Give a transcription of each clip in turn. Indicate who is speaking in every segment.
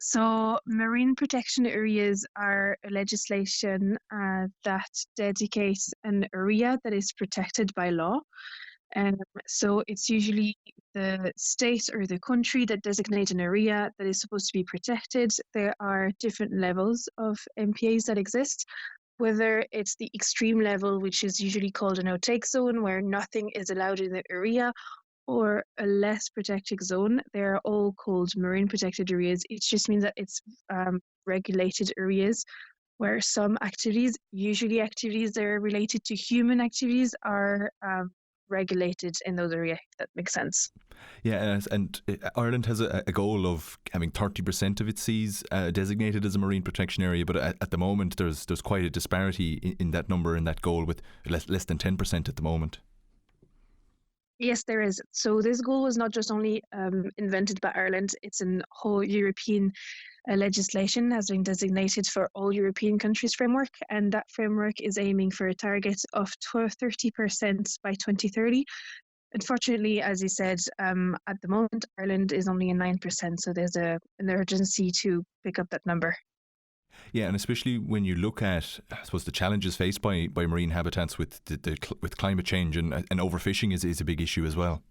Speaker 1: So, marine protection areas are a legislation that dedicates an area that is protected by law. Um, so, it's usually the state or the country that designate an area that is supposed to be protected. There are different levels of MPAs that exist, whether it's the extreme level, which is usually called a no-take zone, where nothing is allowed in the area, or a less protected zone. They're all called marine protected areas. It just means that it's regulated areas where some activities, usually activities that are related to human activities, are regulated in those areas. If that makes sense.
Speaker 2: Yeah, and Ireland has a goal of having 30% of its seas designated as a marine protection area, but at the moment there's quite a disparity in that number and that goal, with less than 10% at the moment.
Speaker 1: Yes, there is. So this goal was not just only invented by Ireland, it's in whole European legislation has been designated for all European countries framework, and that framework is aiming for a target of 30% by 2030. Unfortunately, as you said, at the moment, Ireland is only at 9%, so there's an urgency to pick up that number.
Speaker 2: Yeah, and especially when you look at, I suppose, the challenges faced by marine habitats with with climate change, and overfishing is a big issue as well.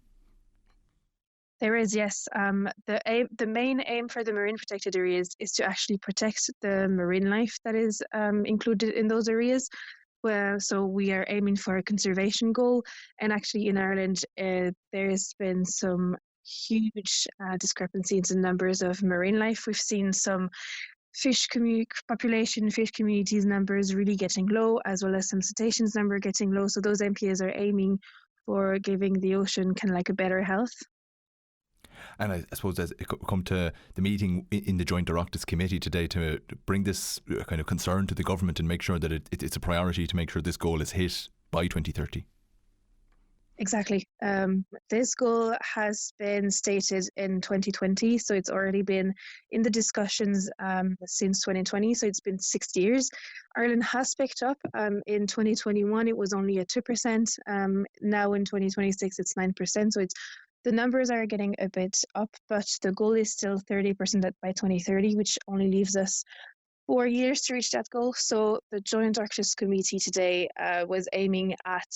Speaker 1: There is, yes. The main aim for the marine protected areas is to actually protect the marine life that is included in those areas. So we are aiming for a conservation goal, and actually in Ireland, there's been some huge discrepancies in numbers of marine life. We've seen some fish communities numbers really getting low, as well as some cetaceans number getting low. So those MPAs are aiming for giving the ocean kind of like a better health.
Speaker 2: And I suppose as it come to the meeting in the Joint Oireachtas Committee today to bring this kind of concern to the government and make sure that it's a priority to make sure this goal is hit by 2030.
Speaker 1: Exactly. This goal has been stated in 2020, so it's already been in the discussions since 2020, so it's been 6 years. Ireland has picked up. In 2021, it was only at 2%. Now in 2026, it's 9%, so the numbers are getting a bit up, but the goal is still 30% by 2030, which only leaves us 4 years to reach that goal. So the Joint Oireachtas Committee today was aiming at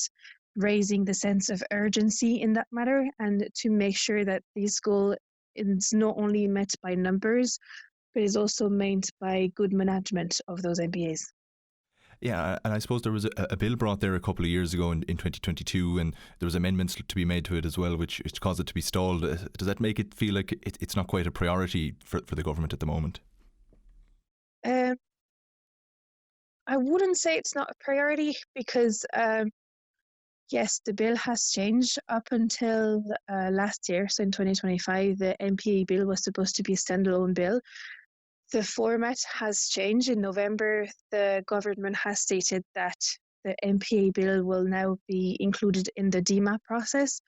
Speaker 1: raising the sense of urgency in that matter, and to make sure that this goal is not only met by numbers, but is also met by good management of those MPAs.
Speaker 2: Yeah, and I suppose there was a bill brought there a couple of years ago in 2022, and there was amendments to be made to it as well, which caused it to be stalled. Does that make it feel like it's not quite a priority for the government at the moment?
Speaker 1: I wouldn't say it's not a priority, because yes, the bill has changed up until last year. So in 2025, the MPA bill was supposed to be a standalone bill. The format has changed. In November, the government has stated that the MPA bill will now be included in the DMAP process,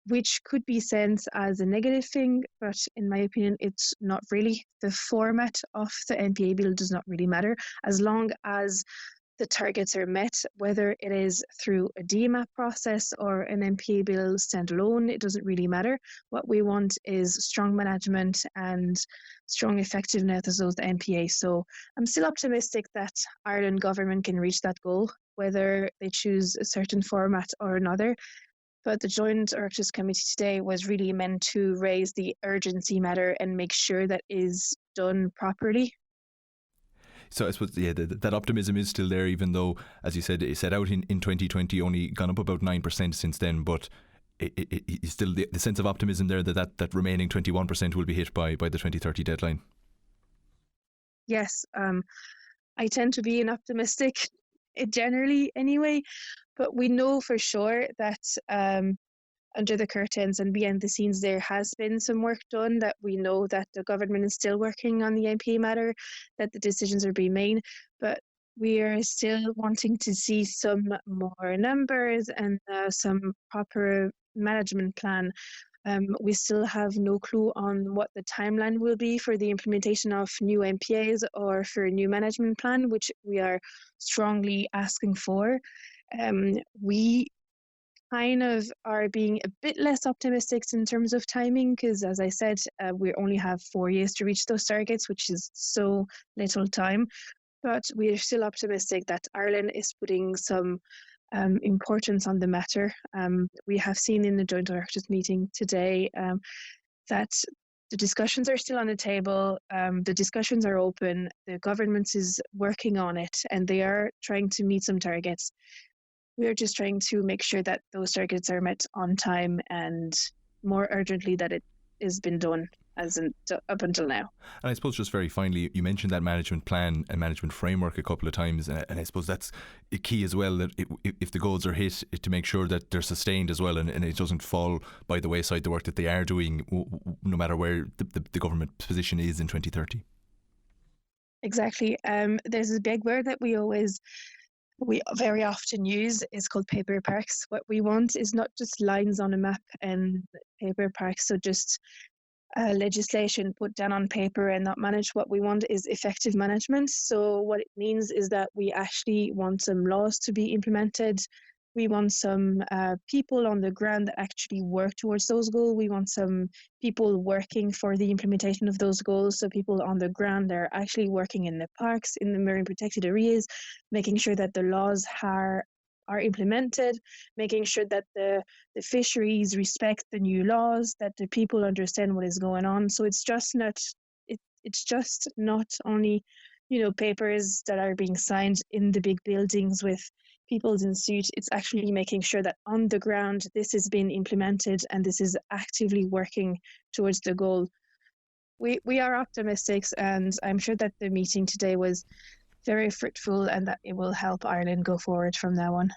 Speaker 1: which could be sent as a negative thing, but in my opinion, it's not really. The format of the MPA bill does not really matter, as long as the targets are met, whether it is through a DMAP process or an MPA bill standalone. It doesn't really matter. What we want is strong management and strong effectiveness of those MPA. So I'm still optimistic that Ireland government can reach that goal, whether they choose a certain format or another. But the Joint Oireachtas Committee today was really meant to raise the urgency matter and make sure that is done properly.
Speaker 2: So I suppose, yeah, that optimism is still there, even though, as you said, it set out in 2020, only gone up about 9% since then. But it's still the sense of optimism there that remaining 21% will be hit by the 2030 deadline.
Speaker 1: Yes, I tend to be an optimistic, generally anyway, but we know for sure that under the curtains and behind the scenes there has been some work done, that we know that the government is still working on the MPA matter, that the decisions are being made, but we are still wanting to see some more numbers and some proper management plan. We still have no clue on what the timeline will be for the implementation of new MPAs or for a new management plan, which we are strongly asking for. We kind of are being a bit less optimistic in terms of timing, because as I said, we only have 4 years to reach those targets, which is so little time. But we are still optimistic that Ireland is putting some importance on the matter. We have seen in the Joint Directors meeting today that the discussions are still on the table. The discussions are open. The government is working on it, and they are trying to meet some targets. We are just trying to make sure that those targets are met on time and more urgently that it has been done up until now.
Speaker 2: And I suppose just very finally, you mentioned that management plan and management framework a couple of times, and I suppose that's key as well, that if the goals are hit, to make sure that they're sustained as well, and it doesn't fall by the wayside, the work that they are doing, no matter where the government position is in 2030.
Speaker 1: Exactly. There's a big word that we very often use is called paper parks. What we want is not just lines on a map and paper parks, so just legislation put down on paper and not managed. What we want is effective management. So what it means is that we actually want some laws to be implemented. We want some people on the ground that actually work towards those goals. We want some people working for the implementation of those goals. So people on the ground that are actually working in the parks, in the marine protected areas, making sure that the laws are implemented, making sure that the fisheries respect the new laws, that the people understand what is going on. So it's just not only, papers that are being signed in the big buildings with people in suit. It's actually making sure that on the ground this has been implemented and this is actively working towards the goal. We are optimistic, and I'm sure that the meeting today was very fruitful and that it will help Ireland go forward from now on.